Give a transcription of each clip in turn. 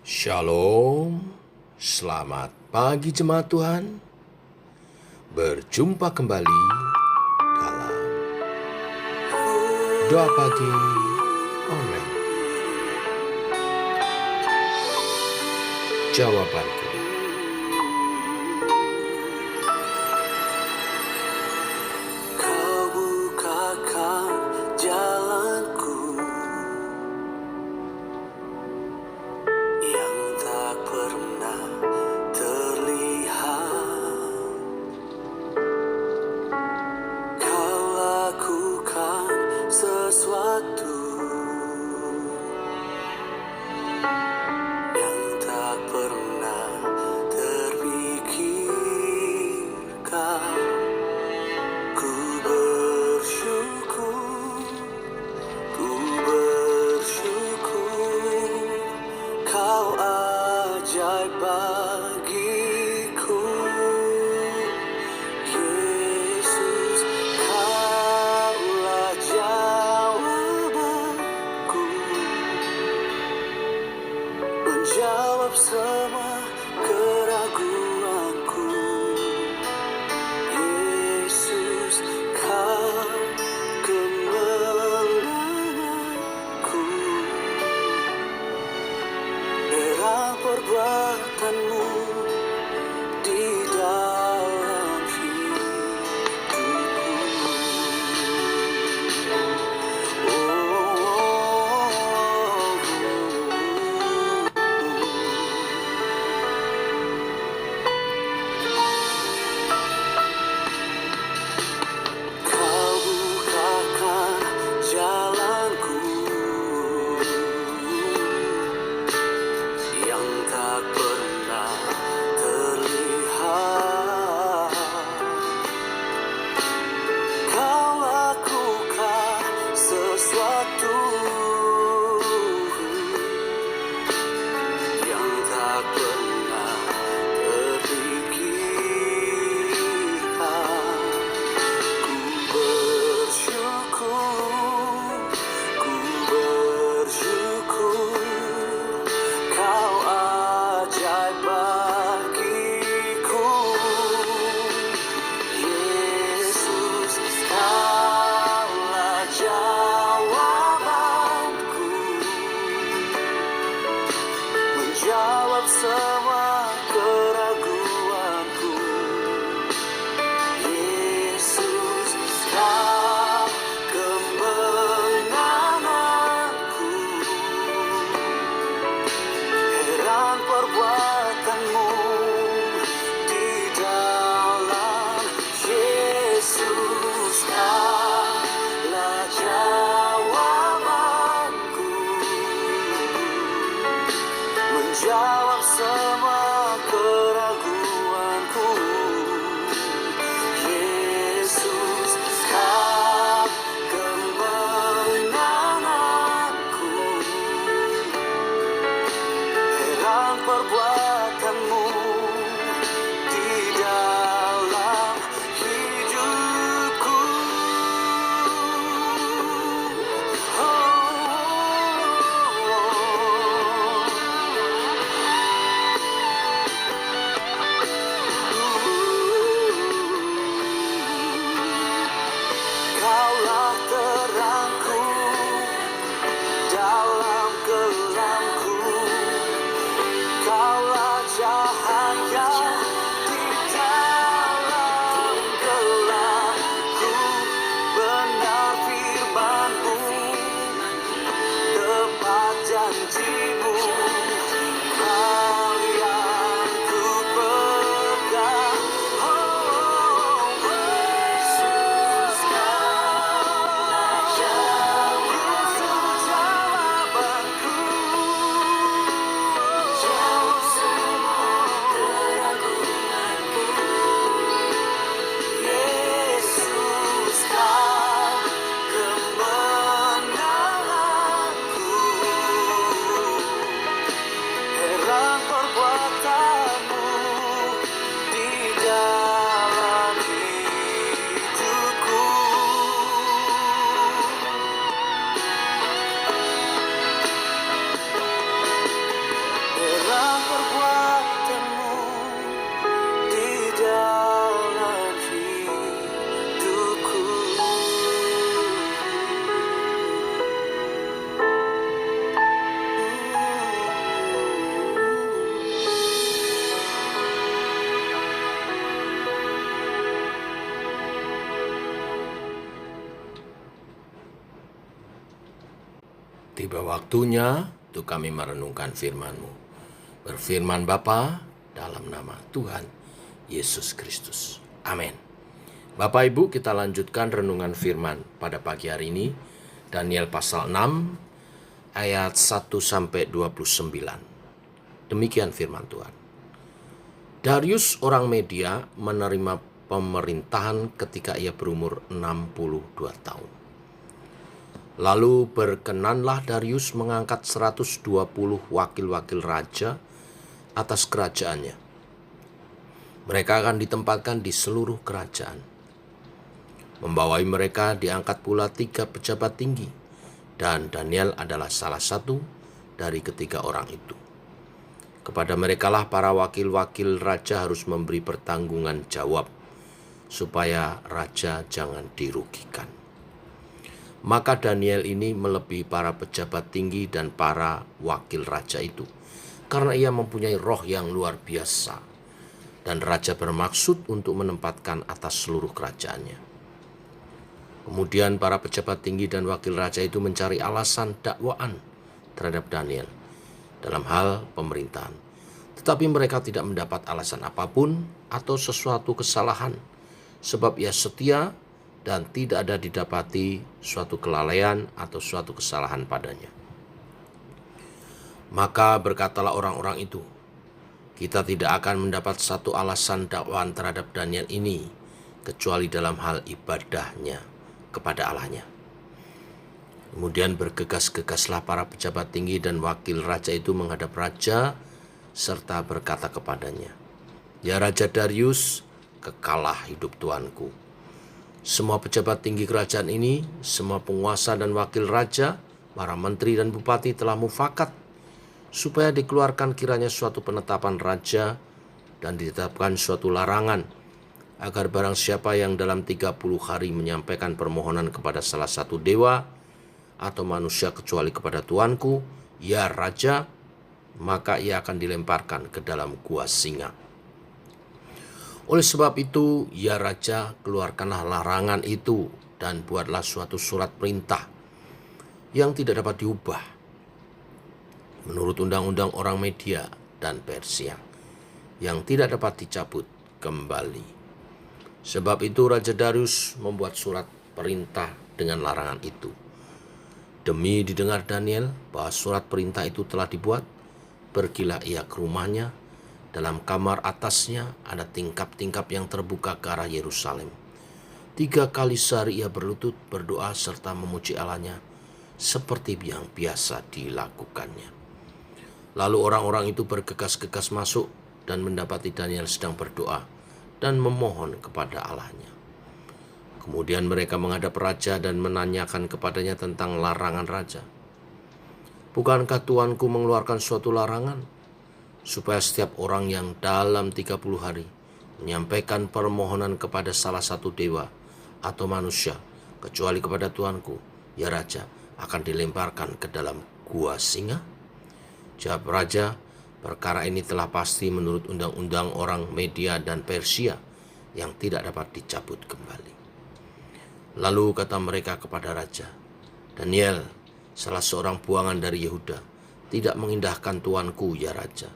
Shalom, selamat pagi jemaat Tuhan. Berjumpa kembali dalam doa pagi online. Jawabanku. Kau bukakan jalanku yang tak pernah terlihat. Kau lakukan sesuatu yang tak pernah terpikirkan. Ku bersyukur, kau ajaib bagiku. Yesus, kaulah jawabanku, menjawab semua keraguanku. Yesus, kau kemenanganku. Terang perbuatanmu di dalam hidupku. Kau bukakan jalanku yang tak pernah terlihat. Kau lakukan sesuatu yang tak pernah terpikirkan. Ku bersyukur, kau ajaib bagiku. Yesus, kaulah jawabanku, menjawab semua keraguanku. Yesus, kau kemenanganku. Heran perbuatanmu di dalam. Yesus, kaulah jawabanku, menjawab semua keraguanku. Yesus, kau kemenanganku. Heran perbuatanmu di dalam hidupku. Kaulah terangku dalam kelamku. Kaulah terang perbuatanmu di dalam hidupku. Tiba waktunya untuk kami merenungkan firman-Mu. Berfirman Bapa, dalam nama Tuhan Yesus Kristus. Amin. Bapak Ibu, kita lanjutkan renungan firman pada pagi hari ini. Daniel pasal 6 ayat 1-29. Demikian firman Tuhan. Darius orang Media menerima pemerintahan ketika ia berumur 62 tahun. Lalu berkenanlah Darius mengangkat 120 wakil-wakil raja atas kerajaannya. Mereka akan ditempatkan di seluruh kerajaan. Membawai mereka diangkat pula 3 pejabat tinggi, dan Daniel adalah salah satu dari ketiga orang itu. Kepada merekalah para wakil-wakil raja harus memberi pertanggungan jawab, supaya raja jangan dirugikan. Maka Daniel ini melebihi para pejabat tinggi dan para wakil raja itu, karena ia mempunyai roh yang luar biasa, dan raja bermaksud untuk menempatkan atas seluruh kerajaannya. Kemudian para pejabat tinggi dan wakil raja itu mencari alasan dakwaan terhadap Daniel dalam hal pemerintahan. Tetapi mereka tidak mendapat alasan apapun atau sesuatu kesalahan, sebab ia setia dan tidak ada didapati suatu kelalaian atau suatu kesalahan padanya. Maka berkatalah orang-orang itu, kita tidak akan mendapat satu alasan dakwaan terhadap Daniel ini, kecuali dalam hal ibadahnya kepada Allahnya. Kemudian bergegas-gegaslah para pejabat tinggi dan wakil raja itu menghadap raja, serta berkata kepadanya, ya Raja Darius, kekalah hidup tuanku. Semua pejabat tinggi kerajaan ini, semua penguasa dan wakil raja, para menteri dan bupati telah mufakat, supaya dikeluarkan kiranya suatu penetapan raja dan ditetapkan suatu larangan, agar barang siapa yang dalam 30 hari menyampaikan permohonan kepada salah satu dewa atau manusia kecuali kepada tuanku, ya raja, maka ia akan dilemparkan ke dalam gua singa. Oleh sebab itu, ya raja, keluarkanlah larangan itu dan buatlah suatu surat perintah yang tidak dapat diubah menurut undang-undang orang Media dan Persia, yang tidak dapat dicabut kembali. Sebab itu Raja Darius membuat surat perintah dengan larangan itu. Demi didengar Daniel bahwa surat perintah itu telah dibuat, pergilah ia ke rumahnya. Dalam kamar atasnya ada tingkap-tingkap yang terbuka ke arah Yerusalem. 3 kali sehari ia berlutut, berdoa, serta memuji Allahnya, seperti yang biasa dilakukannya. Lalu orang-orang itu bergegas-gegas masuk dan mendapati Daniel sedang berdoa dan memohon kepada Allahnya. Kemudian mereka menghadap raja dan menanyakan kepadanya tentang larangan raja. Bukankah tuanku mengeluarkan suatu larangan, supaya setiap orang yang dalam 30 hari menyampaikan permohonan kepada salah satu dewa atau manusia, kecuali kepada tuanku, ya raja, akan dilemparkan ke dalam gua singa? Jawab raja, perkara ini telah pasti menurut undang-undang orang Media dan Persia yang tidak dapat dicabut kembali. Lalu kata mereka kepada raja, Daniel, salah seorang buangan dari Yehuda, tidak mengindahkan tuanku, ya raja,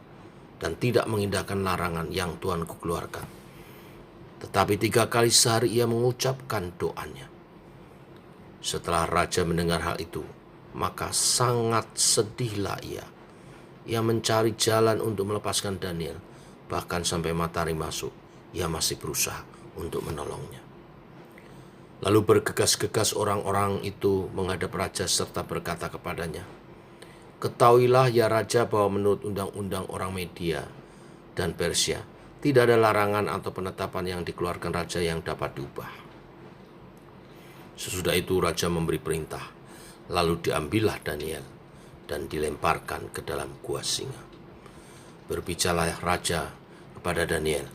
dan tidak mengindahkan larangan yang tuanku keluarkan. Tetapi 3 kali sehari ia mengucapkan doanya. Setelah raja mendengar hal itu, maka sangat sedihlah ia. Ia mencari jalan untuk melepaskan Daniel, bahkan sampai matahari masuk, ia masih berusaha untuk menolongnya. Lalu bergegas-gegas orang-orang itu menghadap raja serta berkata kepadanya, ketahuilah ya raja bahwa menurut undang-undang orang Media dan Persia, tidak ada larangan atau penetapan yang dikeluarkan raja yang dapat diubah. Sesudah itu raja memberi perintah, lalu diambillah Daniel dan dilemparkan ke dalam gua singa. Berbicaralah raja kepada Daniel,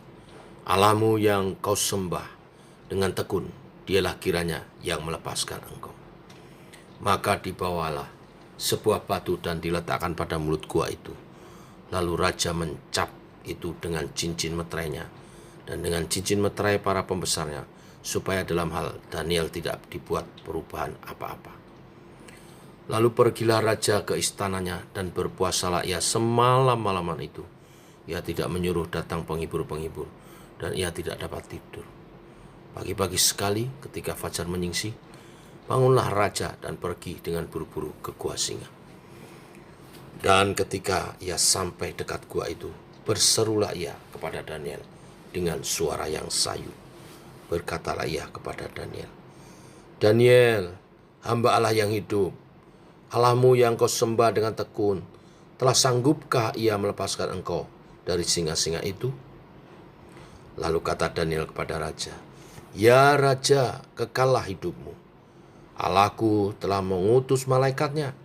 Allahmu yang kau sembah dengan tekun, dialah kiranya yang melepaskan engkau. Maka dibawalah sebuah batu dan diletakkan pada mulut gua itu. Lalu raja mencap itu dengan cincin meterainya dan dengan cincin meterai para pembesarnya, supaya dalam hal Daniel tidak dibuat perubahan apa-apa. Lalu pergilah raja ke istananya dan berpuasalah ia semalam-malaman itu. Ia tidak menyuruh datang penghibur-penghibur dan ia tidak dapat tidur. Pagi-pagi sekali ketika fajar menyingsing, bangunlah raja dan pergi dengan buru-buru ke gua singa. Dan ketika ia sampai dekat gua itu, berserulah ia kepada Daniel dengan suara yang sayu. Berkatalah ia kepada Daniel, Daniel, hamba Allah yang hidup, Allahmu yang kau sembah dengan tekun, telah sanggupkah ia melepaskan engkau dari singa-singa itu? Lalu kata Daniel kepada raja, ya raja, kekallah hidupmu. Allahku telah mengutus malaikatnya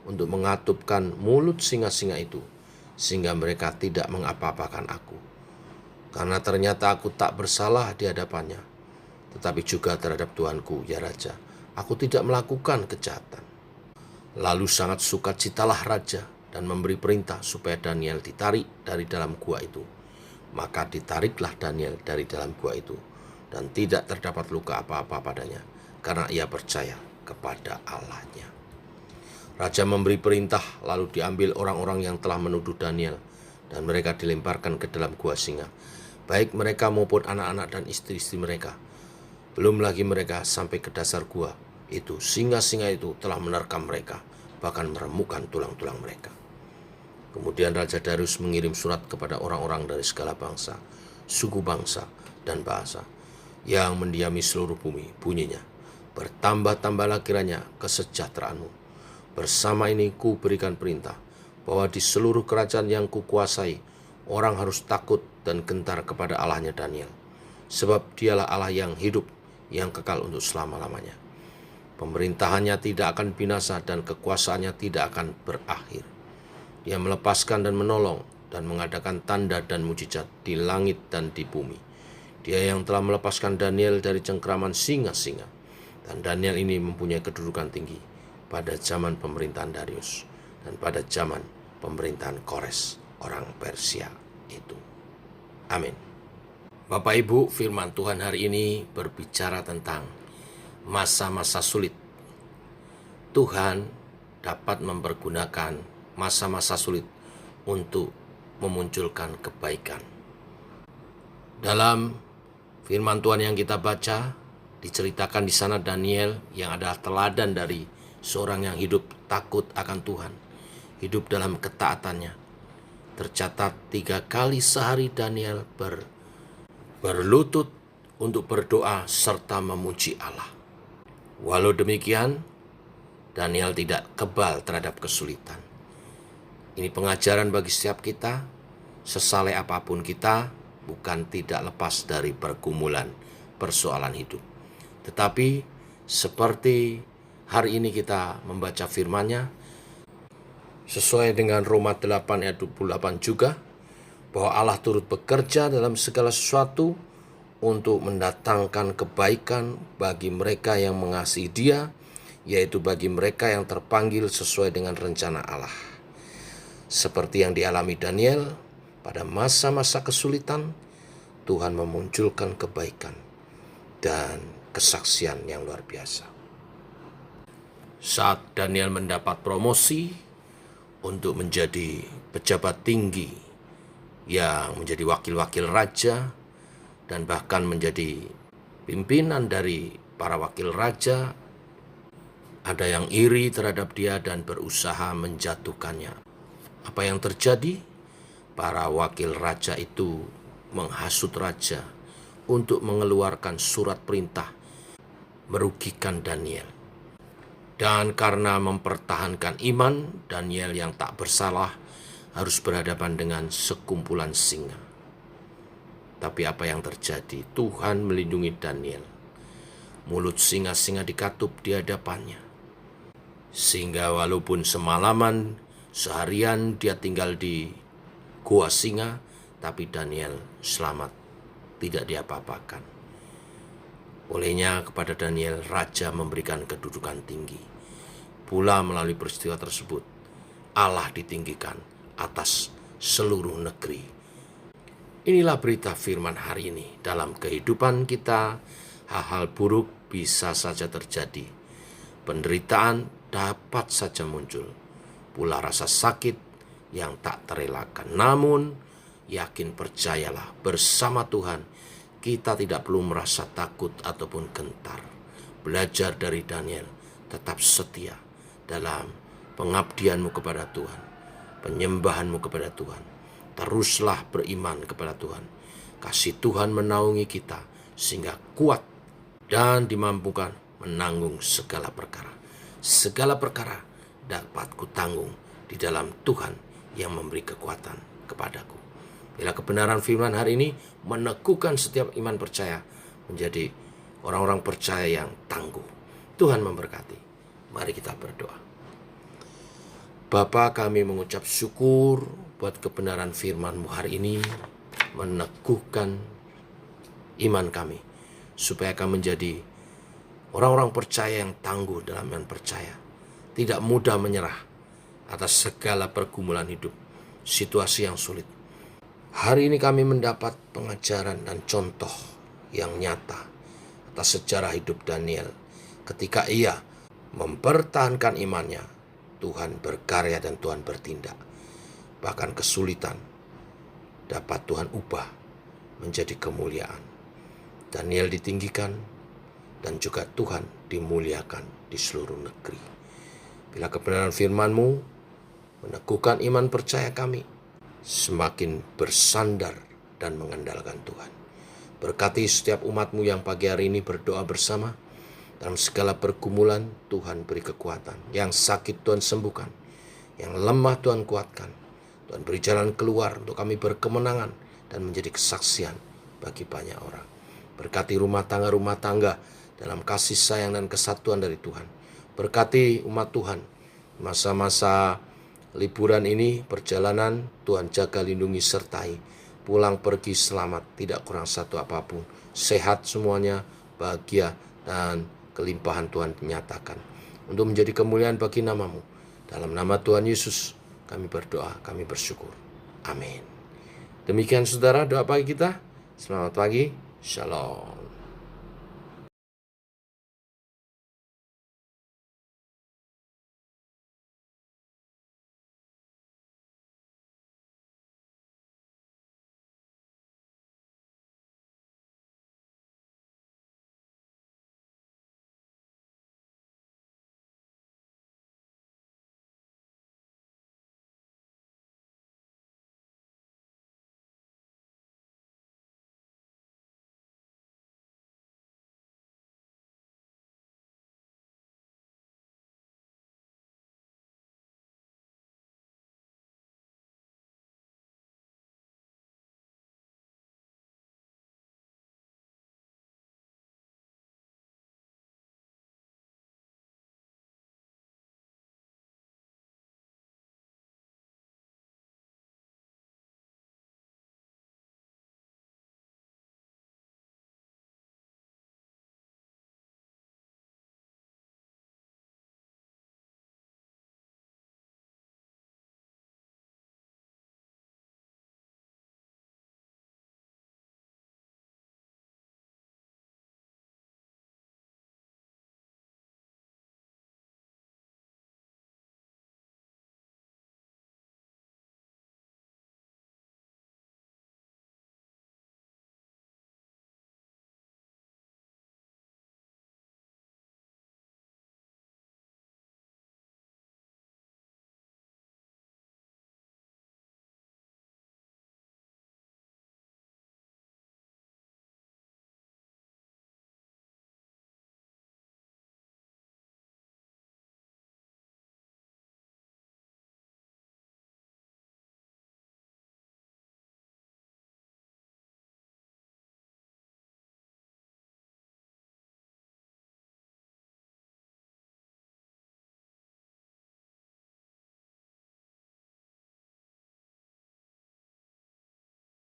untuk mengatupkan mulut singa-singa itu, sehingga mereka tidak mengapa-apakan aku. Karena ternyata aku tak bersalah di hadapannya, tetapi juga terhadap Tuanku, ya raja, aku tidak melakukan kejahatan. Lalu sangat sukacitalah raja dan memberi perintah supaya Daniel ditarik dari dalam gua itu. Maka ditariklah Daniel dari dalam gua itu, dan tidak terdapat luka apa-apa padanya, karena ia percaya kepada Allahnya. Raja memberi perintah, lalu diambil orang-orang yang telah menuduh Daniel, dan mereka dilemparkan ke dalam gua singa, baik mereka maupun anak-anak dan istri-istri mereka. Belum lagi mereka sampai ke dasar gua itu, singa-singa itu telah menerkam mereka, bahkan meremukkan tulang-tulang mereka. Kemudian Raja Darius mengirim surat kepada orang-orang dari segala bangsa, suku bangsa, dan bahasa yang mendiami seluruh bumi. Bunyinya, bertambah-tambahlah kiranya kesejahteraanmu. Bersama ini ku berikan perintah bahwa di seluruh kerajaan yang kukuasai, orang harus takut dan gentar kepada Allahnya Daniel, sebab dialah Allah yang hidup, yang kekal untuk selama-lamanya. Pemerintahannya tidak akan binasa dan kekuasaannya tidak akan berakhir. Dia melepaskan dan menolong dan mengadakan tanda dan mujizat di langit dan di bumi. Dia yang telah melepaskan Daniel dari cengkraman singa-singa. Dan Daniel ini mempunyai kedudukan tinggi pada zaman pemerintahan Darius dan pada zaman pemerintahan Kores, orang Persia itu. Amin. Bapak Ibu, firman Tuhan hari ini berbicara tentang masa-masa sulit. Tuhan dapat mempergunakan masa-masa sulit untuk memunculkan kebaikan. Dalam firman Tuhan yang kita baca, diceritakan di sana Daniel yang adalah teladan dari seorang yang hidup takut akan Tuhan, hidup dalam ketaatannya. Tercatat 3 kali sehari Daniel berlutut untuk berdoa serta memuji Allah. Walau demikian, Daniel tidak kebal terhadap kesulitan. Ini pengajaran bagi setiap kita, sesaleh apapun kita, bukan tidak lepas dari pergumulan persoalan hidup. Tetapi seperti hari ini kita membaca firman-Nya, sesuai dengan Roma 8 ayat 28 juga, bahwa Allah turut bekerja dalam segala sesuatu untuk mendatangkan kebaikan bagi mereka yang mengasihi Dia, yaitu bagi mereka yang terpanggil sesuai dengan rencana Allah. Seperti yang dialami Daniel, pada masa-masa kesulitan, Tuhan memunculkan kebaikan dan kesaksian yang luar biasa. Saat Daniel mendapat promosi untuk menjadi pejabat tinggi yang menjadi wakil-wakil raja, dan bahkan menjadi pimpinan dari para wakil raja, ada yang iri terhadap dia dan berusaha menjatuhkannya. Apa yang terjadi? Para wakil raja itu menghasut raja untuk mengeluarkan surat perintah merugikan Daniel. Dan karena mempertahankan iman, Daniel yang tak bersalah harus berhadapan dengan sekumpulan singa. Tapi apa yang terjadi? Tuhan melindungi Daniel. Mulut singa-singa dikatup di hadapannya. Sehingga walaupun semalaman, seharian dia tinggal di gua singa, tapi Daniel selamat, tidak diapa-apakan. Olehnya kepada Daniel, Raja memberikan kedudukan tinggi. Pula melalui peristiwa tersebut, Allah ditinggikan atas seluruh negeri. Inilah berita firman hari ini. Dalam kehidupan kita, hal-hal buruk bisa saja terjadi. Penderitaan dapat saja muncul. Pula rasa sakit yang tak terelakkan. Namun, yakin percayalah, bersama Tuhan, kita tidak perlu merasa takut ataupun gentar. Belajar dari Daniel, tetap setia dalam pengabdianmu kepada Tuhan, penyembahanmu kepada Tuhan. Teruslah beriman kepada Tuhan. Kasih Tuhan menaungi kita sehingga kuat dan dimampukan menanggung segala perkara. Segala perkara dapat kutanggung di dalam Tuhan yang memberi kekuatan kepadaku. Bila kebenaran firman hari ini meneguhkan setiap iman percaya menjadi orang-orang percaya yang tangguh. Tuhan memberkati. Mari kita berdoa. Bapa, kami mengucap syukur buat kebenaran firman-Mu hari ini, meneguhkan iman kami, supaya kami menjadi orang-orang percaya yang tangguh dalam iman percaya, tidak mudah menyerah atas segala pergumulan hidup, situasi yang sulit. Hari ini kami mendapat pengajaran dan contoh yang nyata atas sejarah hidup Daniel. Ketika ia mempertahankan imannya, Tuhan berkarya dan Tuhan bertindak. Bahkan kesulitan dapat Tuhan ubah menjadi kemuliaan. Daniel ditinggikan dan juga Tuhan dimuliakan di seluruh negeri. Bila kebenaran firman-Mu meneguhkan iman percaya kami, semakin bersandar dan mengandalkan Tuhan. Berkati setiap umat-Mu yang pagi hari ini berdoa bersama. Dalam segala pergumulan, Tuhan beri kekuatan. Yang sakit Tuhan sembuhkan, yang lemah Tuhan kuatkan. Tuhan beri jalan keluar untuk kami berkemenangan dan menjadi kesaksian bagi banyak orang. Berkati rumah tangga dalam kasih sayang dan kesatuan dari Tuhan. Berkati umat Tuhan masa-masa liburan ini, perjalanan, Tuhan jaga, lindungi, sertai. Pulang pergi selamat, tidak kurang satu apapun. Sehat semuanya, bahagia, dan kelimpahan Tuhan menyatakan. Untuk menjadi kemuliaan bagi nama-Mu. Dalam nama Tuhan Yesus, kami berdoa, kami bersyukur. Amin. Demikian saudara doa pagi kita. Selamat pagi. Shalom.